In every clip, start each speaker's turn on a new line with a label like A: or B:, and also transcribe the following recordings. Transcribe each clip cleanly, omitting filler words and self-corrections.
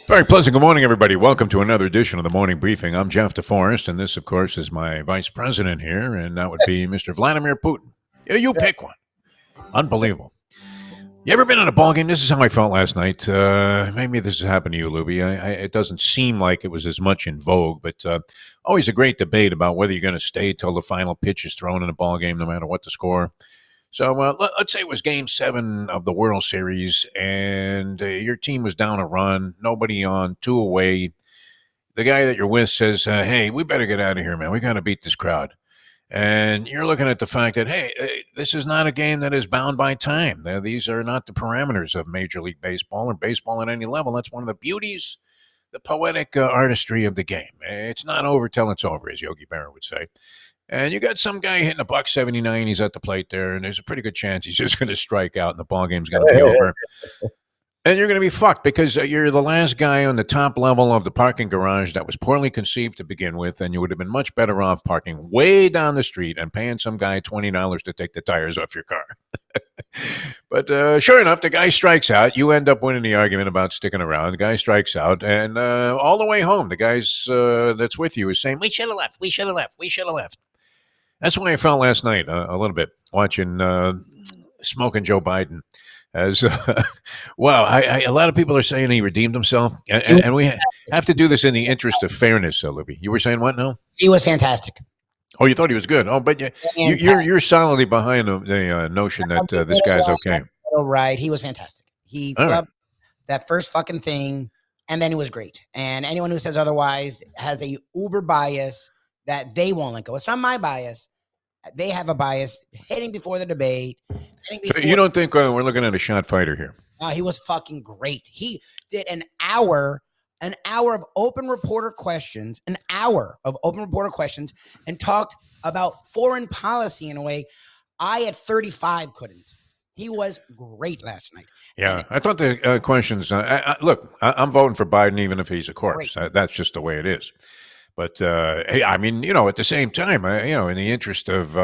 A: Very pleasant. Good morning, everybody. Welcome to another edition of the Morning Briefing. I'm Jeff DeForest, and this, of course, is my vice president here, and that would be Mr. Vladimir Putin. Yeah, you pick one. Unbelievable. You ever been in a ball game? This is how I felt last night. Maybe this has happened to you, Lubie. It doesn't seem like it was as much in vogue, but always a great debate about whether you're going to stay till the final pitch is thrown in a ball game, no matter what the score. So let's say it was Game 7 of the World Series, and your team was down a run, nobody on, two away. The guy that you're with says, hey, we better get out of here, man. We got to beat this crowd. And you're looking at the fact that, hey, this is not a game that is bound by time. These are not the parameters of Major League Baseball or baseball at any level. That's one of the beauties, the poetic artistry of the game. It's not over till it's over, as Yogi Berra would say. And you got some guy hitting a $179. He's at the plate there, and there's a pretty good chance he's just going to strike out, and the ball game's going to be over. And you're going to be fucked because you're the last guy on the top level of the parking garage that was poorly conceived to begin with, and you would have been much better off parking way down the street and paying some guy $20 to take the tires off your car. But sure enough, the guy strikes out. You end up winning the argument about sticking around. The guy strikes out, and all the way home, the guys that's with you is saying, we should have left, we should have left, we should have left. That's the way I felt last night a little bit, watching Smoking Joe Biden. As wow, a lot of people are saying he redeemed himself, and we have to do this in the interest of fairness, Libby. You were saying what now?
B: He was fantastic.
A: Oh, you thought he was good? Oh, but you're solidly behind the notion that this guy's okay.
B: Right, he was fantastic. He flubbed that first fucking thing, and then he was great. And anyone who says otherwise has a uber bias that they won't let go. It's not my bias. They have a bias hitting before the debate.
A: You don't think we're looking at a shot fighter here?
B: He was fucking great. He did an hour of open reporter questions, and talked about foreign policy in a way I at 35 couldn't. He was great last night.
A: Yeah, I thought the questions. Look, I'm voting for Biden even if he's a corpse. That's just the way it is. But, hey, I mean, at the same time, in the interest of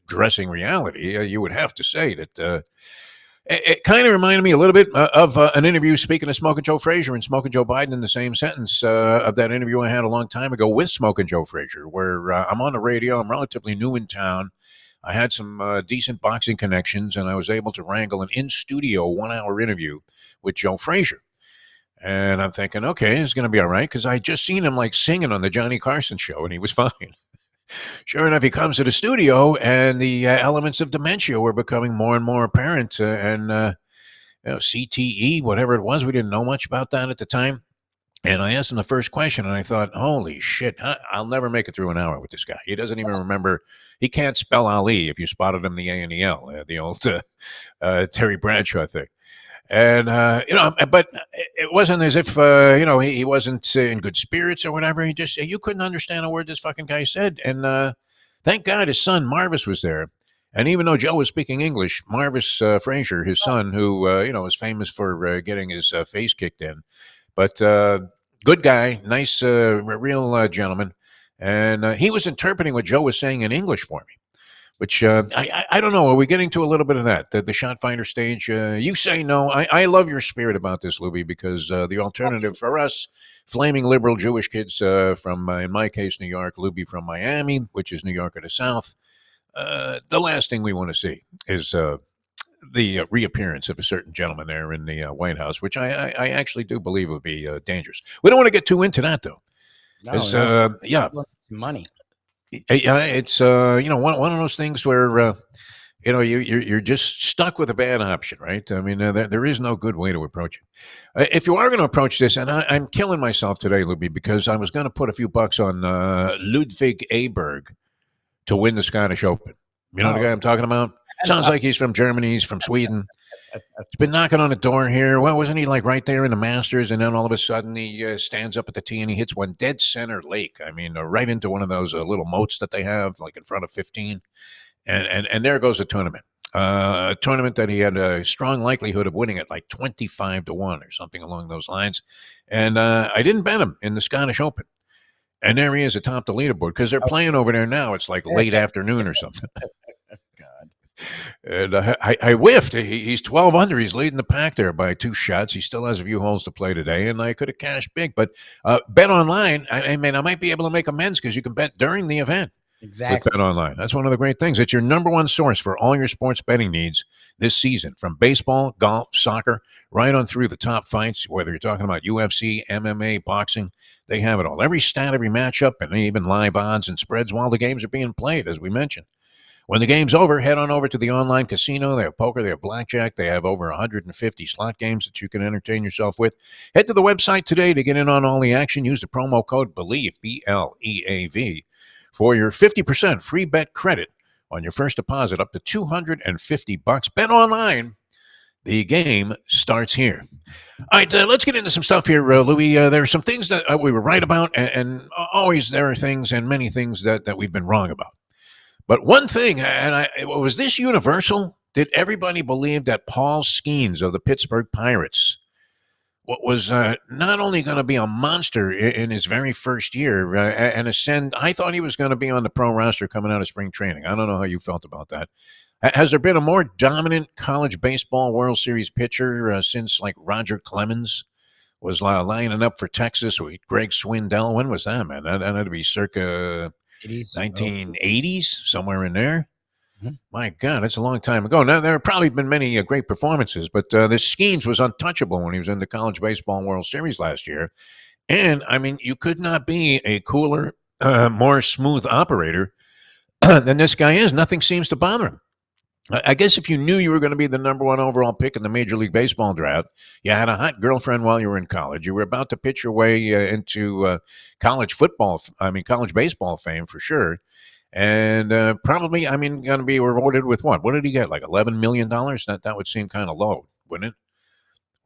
A: dressing reality, you would have to say that it kind of reminded me a little bit of an interview, speaking of Smoking Joe Frazier and Smoking Joe Biden in the same sentence of that interview I had a long time ago with Smoking Joe Frazier, where I'm on the radio. I'm relatively new in town. I had some decent boxing connections, and I was able to wrangle an in-studio 1-hour interview with Joe Frazier. And I'm thinking, okay, it's going to be all right, because I just seen him like singing on the Johnny Carson show, and he was fine. Sure enough, he comes to the studio, and the elements of dementia were becoming more and more apparent. And CTE, whatever it was, we didn't know much about that at the time. And I asked him the first question, and I thought, holy shit, I'll never make it through an hour with this guy. He doesn't even remember. He can't spell Ali if you spotted him the A and the L, the old Terry Bradshaw thing. And, but it wasn't as if, he wasn't in good spirits or whatever. He just, you couldn't understand a word this fucking guy said. And thank God his son, Marvis, was there. And even though Joe was speaking English, Marvis Frazier, his son, who, was famous for getting his face kicked in. But good guy, nice, real gentleman. And he was interpreting what Joe was saying in English for me. Which I don't know. Are we getting to a little bit of that? The shot fighter stage? You say no. I love your spirit about this, Lubie, because the alternative for us, flaming liberal Jewish kids from, in my case, New York, Lubie from Miami, which is New York of the South, the last thing we want to see is the reappearance of a certain gentleman there in the White House, which I actually do believe would be dangerous. We don't want to get too into that, though.
B: No. Yeah. Money.
A: It's one of those things where you're just stuck with a bad option, right? I mean, there is no good way to approach it. If you are going to approach this, and I'm killing myself today, Lubie, because I was going to put a few bucks on Ludwig Aberg to win the Scottish Open. You know the guy I'm talking about? Sounds like he's from Germany. He's from Sweden. He's been knocking on the door here. Well, wasn't he like right there in the Masters? And then all of a sudden he stands up at the tee and he hits one dead center lake. I mean, right into one of those little moats that they have, like in front of 15. And there goes the tournament. A tournament that he had a strong likelihood of winning at like 25-1 or something along those lines. And I didn't bet him in the Scottish Open. And there he is atop the leaderboard because they're playing over there now. It's like late afternoon or something.
B: God.
A: And I whiffed. He's 12 under. He's leading the pack there by 2 shots. He still has a few holes to play today, and I could have cashed big. But bet online, I mean, I might be able to make amends because you can bet during the event with
B: Exactly.
A: Bet Online. That's one of the great things. It's your number one source for all your sports betting needs this season, from baseball, golf, soccer, right on through the top fights, whether you're talking about UFC, MMA, boxing. They have it all. Every stat, every matchup, and even live odds and spreads while the games are being played, as we mentioned. When the game's over, head on over to the online casino. They have poker, they have blackjack, they have over 150 slot games that you can entertain yourself with. Head to the website today to get in on all the action. Use the promo code BELIEVE, BLEAV, for your 50% free bet credit on your first deposit up to $250. Bet online. The game starts here. All right, let's get into some stuff here, Louis. There are some things that we were right about, and always there are things and many things that we've been wrong about. But one thing, and was this universal? Did everybody believe that Paul Skeens of the Pittsburgh Pirates was not only going to be a monster in his very first year and ascend? I thought he was going to be on the pro roster coming out of spring training. I don't know how you felt about that. Has there been a more dominant college baseball World Series pitcher since like Roger Clemens was lining up for Texas with Greg Swindell? When was that, man? That had to be circa
B: 80s.
A: 1980s, somewhere in there.
B: Mm-hmm.
A: My God, that's a long time ago. Now, there have probably been many great performances, but this Skeens was untouchable when he was in the College Baseball World Series last year. And, I mean, you could not be a cooler, more smooth operator than this guy is. Nothing seems to bother him. I guess if you knew you were going to be the number one overall pick in the Major League Baseball draft, you had a hot girlfriend while you were in college, you were about to pitch your way into college baseball fame for sure. And probably, I mean, going to be rewarded with what? What did he get? Like $11 million? That would seem kind of low, wouldn't it?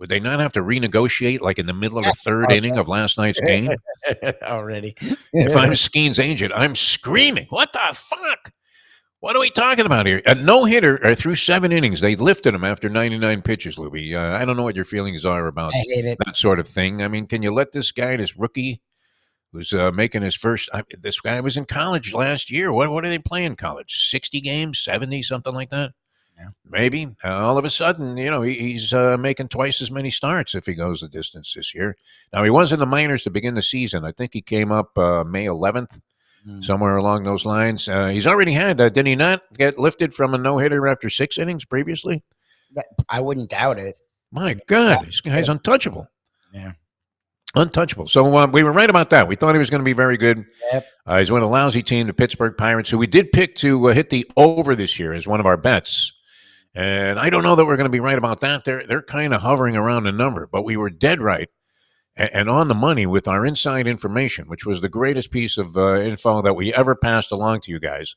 A: Would they not have to renegotiate like in the middle of the third inning of last night's game?
B: Already.
A: If I'm Skeens' agent, I'm screaming, what the fuck? What are we talking about here? A no-hitter through 7 innings. They lifted him after 99 pitches, Lubie. I don't know what your feelings are about
B: I hate it.
A: that sort of thing. I mean, can you let this guy, this rookie, who's making his first this guy was in college last year. What do they play in college? 60 games, 70, something like that?
B: Yeah.
A: Maybe. All of a sudden, he's making twice as many starts if he goes the distance this year. Now, he was in the minors to begin the season. I think he came up May 11th. Somewhere along those lines. He's already had, did he not get lifted from a no-hitter after 6 innings previously?
B: I wouldn't doubt it.
A: My God, this guy's untouchable.
B: Yeah.
A: Untouchable. So we were right about that. We thought he was going to be very good.
B: Yep.
A: He's with a lousy team, the Pittsburgh Pirates, who we did pick to hit the over this year as one of our bets. And I don't know that we're going to be right about that. They're kind of hovering around the number, but we were dead right and on the money with our inside information, which was the greatest piece of info that we ever passed along to you guys,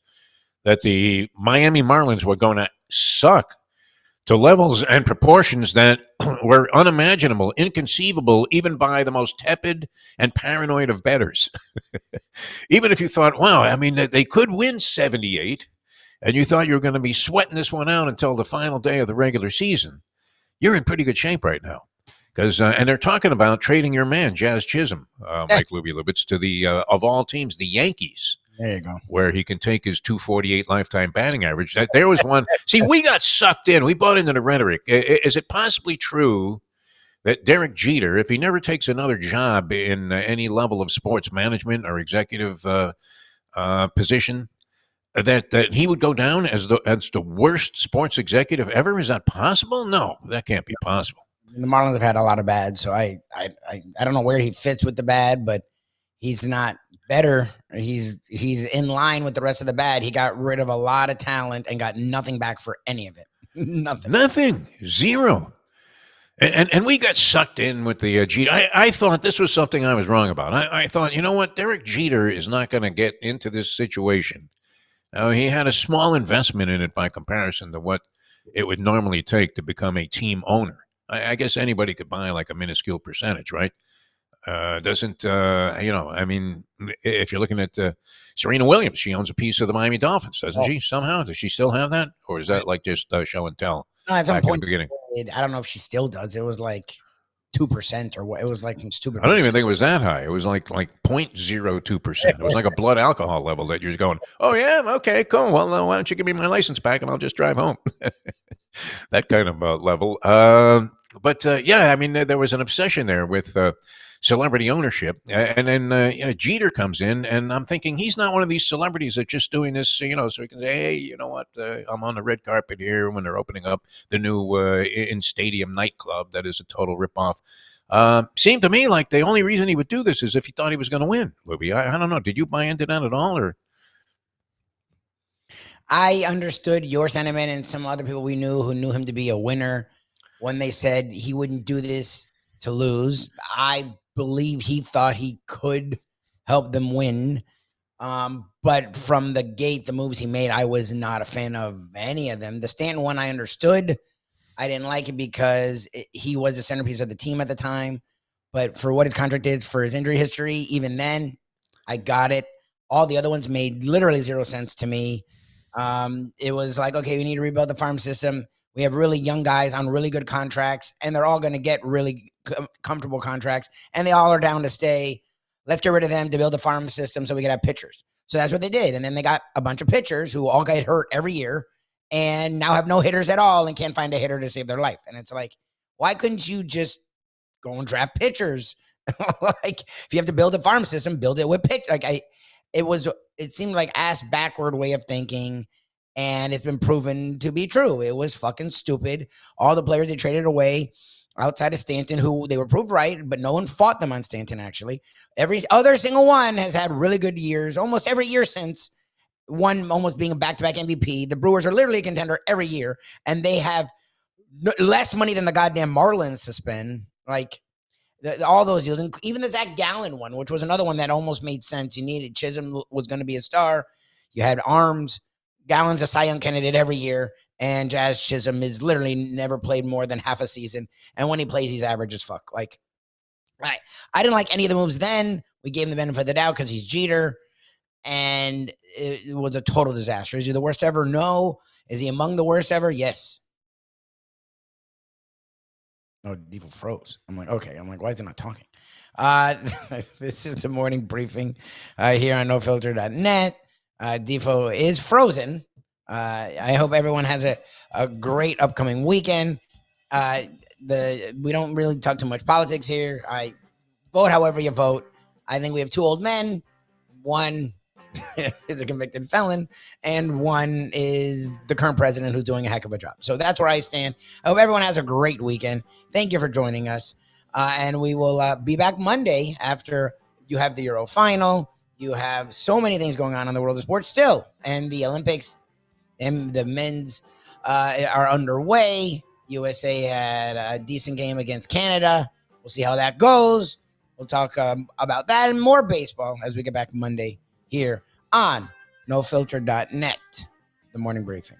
A: that the Miami Marlins were going to suck to levels and proportions that were unimaginable, inconceivable, even by the most tepid and paranoid of bettors. Even if you thought, wow, I mean, they could win 78, and you thought you were going to be sweating this one out until the final day of the regular season, you're in pretty good shape right now. Because and they're talking about trading your man, Jazz Chisholm, Mike Lubie Lubitz, to the of all teams, the Yankees.
B: There you go.
A: Where he can take his 248 lifetime batting average. There was one. See, we got sucked in. We bought into the rhetoric. Is it possibly true that Derek Jeter, if he never takes another job in any level of sports management or executive position, that he would go down as the worst sports executive ever? Is that possible? No, that can't be possible.
B: The Marlins have had a lot of bad, so I don't know where he fits with the bad, but he's not better. He's in line with the rest of the bad. He got rid of a lot of talent and got nothing back for any of it. Nothing.
A: Zero. And we got sucked in with the Jeter. I thought this was something I was wrong about. I thought, you know what, Derek Jeter is not going to get into this situation. Now, he had a small investment in it by comparison to what it would normally take to become a team owner. I guess anybody could buy like a minuscule percentage, right? Doesn't, I mean, if you're looking at Serena Williams, she owns a piece of the Miami Dolphins, doesn't she, somehow? Does she still have that? Or is that like just show and tell?
B: No, at some point,
A: beginning?
B: I don't know if she still does. It was like 2% or what. It was like some stupid.
A: I don't even think it was that high. It was like 0.02%. It was like a blood alcohol level that you're going, oh, yeah, okay, cool. Well, why don't you give me my license back and I'll just drive home. That kind of level. But yeah, I mean, there was an obsession there with celebrity ownership. And then, Jeter comes in, and I'm thinking he's not one of these celebrities that's just doing this, so he can say, hey, you know what? I'm on the red carpet here when they're opening up the new in-stadium nightclub that is a total ripoff. Seemed to me like the only reason he would do this is if he thought he was going to win, Lubie. I don't know. Did you buy into that at all, or?
B: I understood your sentiment and some other people we knew who knew him to be a winner when they said he wouldn't do this to lose. I believe he thought he could help them win. But from the gate, the moves he made, I was not a fan of any of them. The Stanton one, I understood. I didn't like it because he was the centerpiece of the team at the time. But for what his contract is, for his injury history, even then, I got it. All the other ones made literally 0 sense to me. It was like, okay, we need to rebuild the farm system. We have really young guys on really good contracts, and they're all going to get really comfortable contracts, and they all are down to stay. Let's get rid of them to build a farm system so we can have pitchers. So that's what they did. And then they got a bunch of pitchers who all get hurt every year and now have no hitters at all and can't find a hitter to save their life. And it's like, why couldn't you just go and draft pitchers? Like, if you have to build a farm system, build it with pitch. It seemed like ass backward way of thinking, and it's been proven to be true. It was fucking stupid. All the players they traded away outside of Stanton, who they were proved right, but no one fought them on Stanton, actually. Every other single one has had really good years, almost every year since, one almost being a back-to-back MVP. The Brewers are literally a contender every year, and they have less money than the goddamn Marlins to spend. Like, all those deals, even the Zach Gallen one, which was another one that almost made sense. You needed Chisholm was going to be a star. You had arms. Gallen's a Cy Young candidate every year, and Jazz Chisholm is literally never played more than half a season. And when he plays, he's average as fuck. Like, I didn't like any of the moves then. We gave him the benefit of the doubt because he's Jeter, and it was a total disaster. Is he the worst ever? No. Is he among the worst ever? Yes. Oh, Defo froze. I'm like, okay. I'm like, why is he not talking? This is the morning briefing here on nofilter.net. Defo is frozen. I hope everyone has a great upcoming weekend. We don't really talk too much politics here. I vote however you vote. I think we have 2 old men. One is a convicted felon, and one is the current president who's doing a heck of a job. So that's where I stand. I hope everyone has a great weekend. Thank you for joining us. And we will be back Monday after you have the Euro final. You have so many things going on in the world of sports still. And the Olympics and the men's are underway. USA had a decent game against Canada. We'll see how that goes. We'll talk about that and more baseball as we get back Monday here on nofilter.net, the morning briefing.